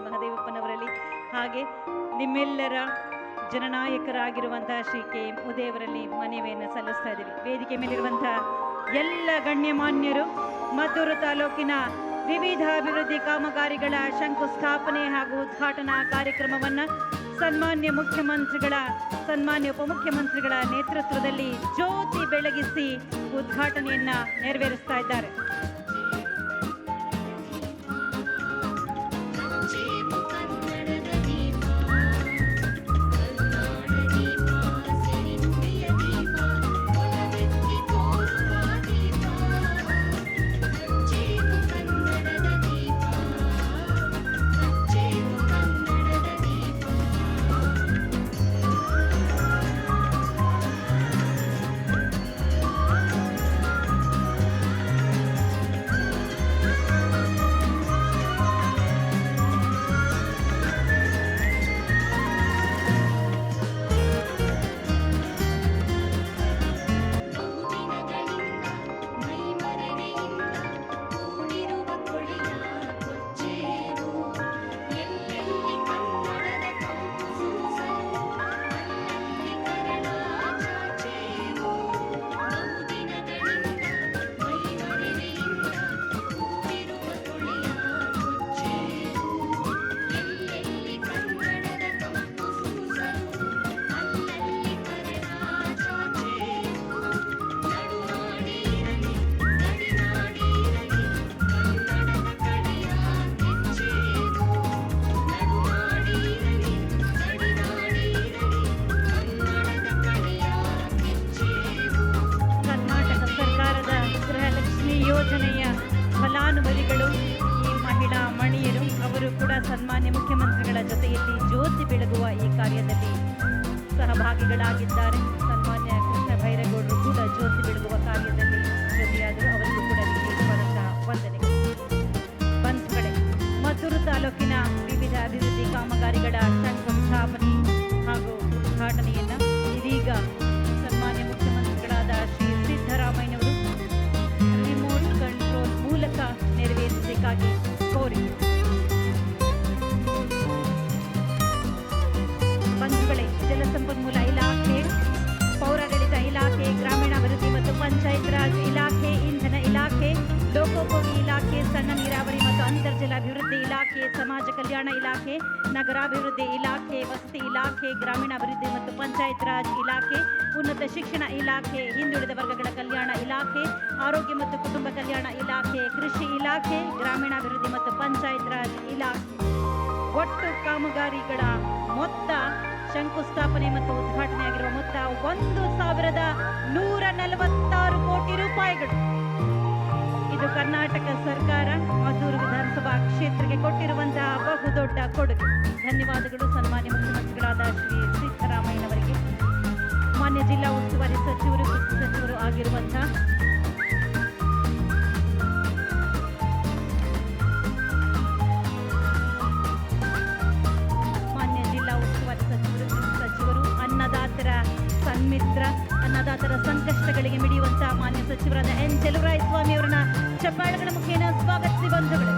ಮಹದೇವಪ್ಪನವರಲ್ಲಿ, ಹಾಗೆ ನಿಮ್ಮೆಲ್ಲರ ಜನನಾಯಕರಾಗಿರುವಂತಹ Shri K M ಉದಯವರಲ್ಲಿ ಮನವಿಯನ್ನು ಸಲ್ಲಿಸ್ತಾ ಇದ್ದೀವಿ. ವೇದಿಕೆ ಮೇಲಿರುವಂತಹ ಎಲ್ಲ ಗಣ್ಯಮಾನ್ಯರು ಮದ್ದೂರು ತಾಲೂಕಿನ ವಿವಿಧ ಅಭಿವೃದ್ಧಿ ಕಾಮಗಾರಿಗಳ ಶಂಕುಸ್ಥಾಪನೆ ಹಾಗೂ ಉದ್ಘಾಟನಾ ಕಾರ್ಯಕ್ರಮವನ್ನು ಸನ್ಮಾನ್ಯ ಉಪಮುಖ್ಯಮಂತ್ರಿಗಳ ನೇತೃತ್ವದಲ್ಲಿ ಜ್ಯೋತಿ ಬೆಳಗಿಸಿ ಉದ್ಘಾಟನೆಯನ್ನ ನೆರವೇರಿಸ್ತಾ ಇದ್ದಾರೆ. ಯೋಜನೆಯ ಫಲಾನುಭವಿಗಳು, ಈ ಮಹಿಳಾ ಮಣಿಯರು ಅವರು ಕೂಡ ಸನ್ಮಾನ್ಯ ಮುಖ್ಯಮಂತ್ರಿಗಳ ಜೊತೆಯಲ್ಲಿ ಜ್ಯೋತಿ ಬೆಳಗುವ ಈ ಕಾರ್ಯದಲ್ಲಿ ಸಹಭಾಗಿಗಳಾಗಿದ್ದಾರೆ. ಸನ್ಮಾನ್ಯ ಕೃಷ್ಣ ಬೈರೇಗೌಡರು ಕೂಡ ಜ್ಯೋತಿ ಬೆಳಗುವ ಕಾರ್ಯದಲ್ಲಿ ಜೊತೆಯಾದರು. ಅವರಿಗೂ ಕೂಡ ವಿಶೇಷವಾದಂತಹ ವಂದನೆಗಳು. ಬಂಧುಗಳೇ, ಮದ್ದೂರು ತಾಲೂಕಿನ ವಿವಿಧ ಅಭಿವೃದ್ಧಿ ಕಾಮಗಾರಿಗಳ ಶಂಕುಸ್ಥಾಪನೆ ಹಾಗೂ ಉದ್ಘಾಟನೆಯನ್ನ ಇದೀಗ ಸನ್ಮಾನ್ಯ ಮುಖ್ಯಮಂತ್ರಿಗಳಾದ ಶ್ರೀ ಸಿದ್ದರಾಮಯ್ಯನವರು ರಿಮೋಟ್ ಕಂಟ್ರೋಲ್ ಮೂಲಕ ನೆರವೇರಿಸಬೇಕಾಗಿ ಕೋರಿ. ಬಂಧುಗಳೇ, ಜಲಸಂಪನ್ಮೂಲ ಇಲಾಖೆ, ಪೌರಾಡಳಿತ ಇಲಾಖೆ, ಗ್ರಾಮೀಣಾಭಿವೃದ್ಧಿ ಮತ್ತು ಪಂಚಾಯತ್ ರಾಜ್ ಇಲಾಖೆ, ಇಂಧನ ಇಲಾಖೆ, ಲೋಕೋಪಯೋಗಿ ಇಲಾಖೆ, ಸಣ್ಣ ನೀರಾವರಿ ಮತ್ತು ಅಂತರ್ಜಲ ಅಭಿವೃದ್ಧಿ ಇಲಾಖೆ, ಸಮಾಜ ಕಲ್ಯಾಣ ಇಲಾಖೆ, ನಗರಾಭಿವೃದ್ಧಿ ಇಲಾಖೆ, ವಸತಿ ಇಲಾಖೆ, ಗ್ರಾಮೀಣಾಭಿವೃದ್ಧಿ ಮತ್ತು ಪಂಚಾಯತ್ ರಾಜ್ ಇಲಾಖೆ, ಉನ್ನತ ಶಿಕ್ಷಣ ಇಲಾಖೆ, ಹಿಂದುಳಿದ ವರ್ಗಗಳ ಕಲ್ಯಾಣ ಇಲಾಖೆ, ಆರೋಗ್ಯ ಮತ್ತು ಕುಟುಂಬ ಕಲ್ಯಾಣ ಇಲಾಖೆ, ಕೃಷಿ ಇಲಾಖೆ, ಗ್ರಾಮೀಣಾಭಿವೃದ್ಧಿ ಮತ್ತು ಪಂಚಾಯತ್ ರಾಜ್ ಇಲಾಖೆ. ಒಟ್ಟು ಕಾಮಗಾರಿಗಳ ಮೊತ್ತ, ಶಂಕುಸ್ಥಾಪನೆ ಮತ್ತು ಉದ್ಘಾಟನೆಯಾಗಿರುವ ಮೊತ್ತ 1,146 ಕೋಟಿ ರೂಪಾಯಿಗಳು. ಇದು ಕರ್ನಾಟಕ ಸರ್ಕಾರ ಮದ್ದೂರು ವಿಧಾನಸಭಾ ಕ್ಷೇತ್ರಕ್ಕೆ ಕೊಟ್ಟಿರುವಂತಹ ಬಹುದೊಡ್ಡ ಕೊಡುಗೆ. ಧನ್ಯವಾದಗಳು ಸನ್ಮಾನ್ಯ ಮುಖ್ಯಮಂತ್ರಿಗಳಾದ ಶ್ರೀ ಸಿದ್ದರಾಮಯ್ಯನವರಿಗೆ, ಮಾನ್ಯ ಜಿಲ್ಲಾ ಉಸ್ತುವಾರಿ ಸಚಿವರು, ಕೃಷಿ ಸಚಿವರು ಆಗಿರುವಂತಹ ಅನ್ನದಾತರ ಸನ್ಮಿತ್ರ, ಅನ್ನದಾತರ ಸಂಕಷ್ಟಗಳಿಗೆ ಮಿಡಿಯುವಂತಹ ಮಾನ್ಯ ಸಚಿವರಾದ ಎನ್ ಚೆಲುವರಾಯ ಸ್ವಾಮಿ ಅವರನ್ನ ಚಪ್ಪಾಳೆಗಳ ಮುಖೇನ ಸ್ವಾಗತಿಸಿ ಬಂಧುಗಳು.